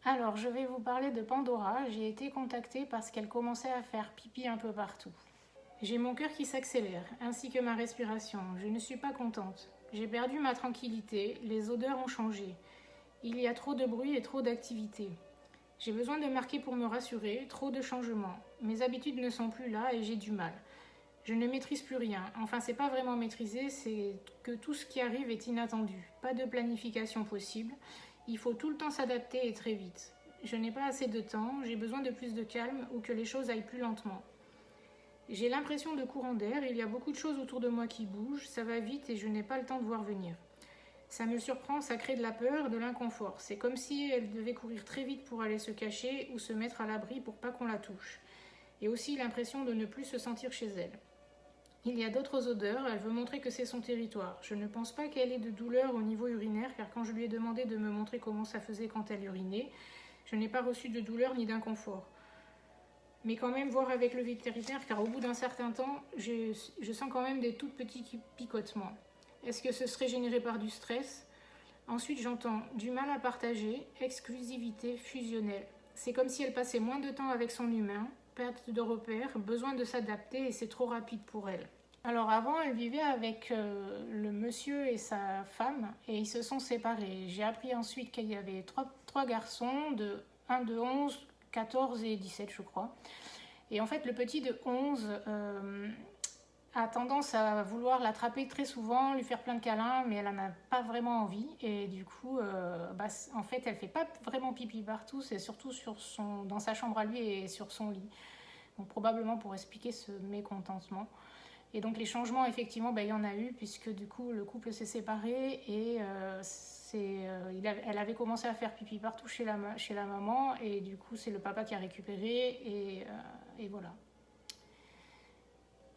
Alors, je vais vous parler de Pandora. J'ai été contactée parce qu'elle commençait à faire pipi un peu partout. J'ai mon cœur qui s'accélère, ainsi que ma respiration. Je ne suis pas contente. J'ai perdu ma tranquillité, les odeurs ont changé. Il y a trop de bruit et trop d'activité. J'ai besoin de marquer pour me rassurer, trop de changements. Mes habitudes ne sont plus là et j'ai du mal. Je ne maîtrise plus rien. Enfin, c'est pas vraiment maîtriser, c'est que tout ce qui arrive est inattendu. Pas de planification possible. Il faut tout le temps s'adapter et très vite. Je n'ai pas assez de temps, j'ai besoin de plus de calme ou que les choses aillent plus lentement. J'ai l'impression de courant d'air, il y a beaucoup de choses autour de moi qui bougent, ça va vite et je n'ai pas le temps de voir venir. Ça me surprend, ça crée de la peur, de l'inconfort. C'est comme si elle devait courir très vite pour aller se cacher ou se mettre à l'abri pour pas qu'on la touche. Et aussi l'impression de ne plus se sentir chez elle. Il y a d'autres odeurs, elle veut montrer que c'est son territoire. Je ne pense pas qu'elle ait de douleur au niveau urinaire, car quand je lui ai demandé de me montrer comment ça faisait quand elle urinait, je n'ai pas reçu de douleur ni d'inconfort. Mais quand même voir avec le vétérinaire, car au bout d'un certain temps, je sens quand même des tout petits picotements. Est-ce que ce serait généré par du stress? Ensuite, j'entends du mal à partager, exclusivité fusionnelle. C'est comme si elle passait moins de temps avec son humain, perte de repères, besoin de s'adapter et c'est trop rapide pour elle. Alors avant, elle vivait avec le monsieur et sa femme et ils se sont séparés. J'ai appris ensuite qu'il y avait trois garçons, un de 11, 14 et 17 je crois. Et en fait, le petit de 11 a tendance à vouloir l'attraper très souvent, lui faire plein de câlins, mais elle n'en a pas vraiment envie. Et du coup, en fait, elle fait pas vraiment pipi partout, c'est surtout dans sa chambre à lui et sur son lit. Donc probablement pour expliquer ce mécontentement. Et donc les changements, effectivement, il y en a eu, puisque du coup, le couple s'est séparé et elle avait commencé à faire pipi partout chez la maman, et du coup, c'est le papa qui a récupéré, et voilà.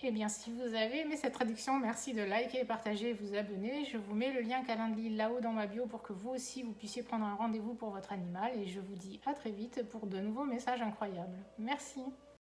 Eh bien, si vous avez aimé cette traduction, merci de liker, partager et vous abonner. Je vous mets le lien Calendly là-haut dans ma bio pour que vous aussi, vous puissiez prendre un rendez-vous pour votre animal. Et je vous dis à très vite pour de nouveaux messages incroyables. Merci.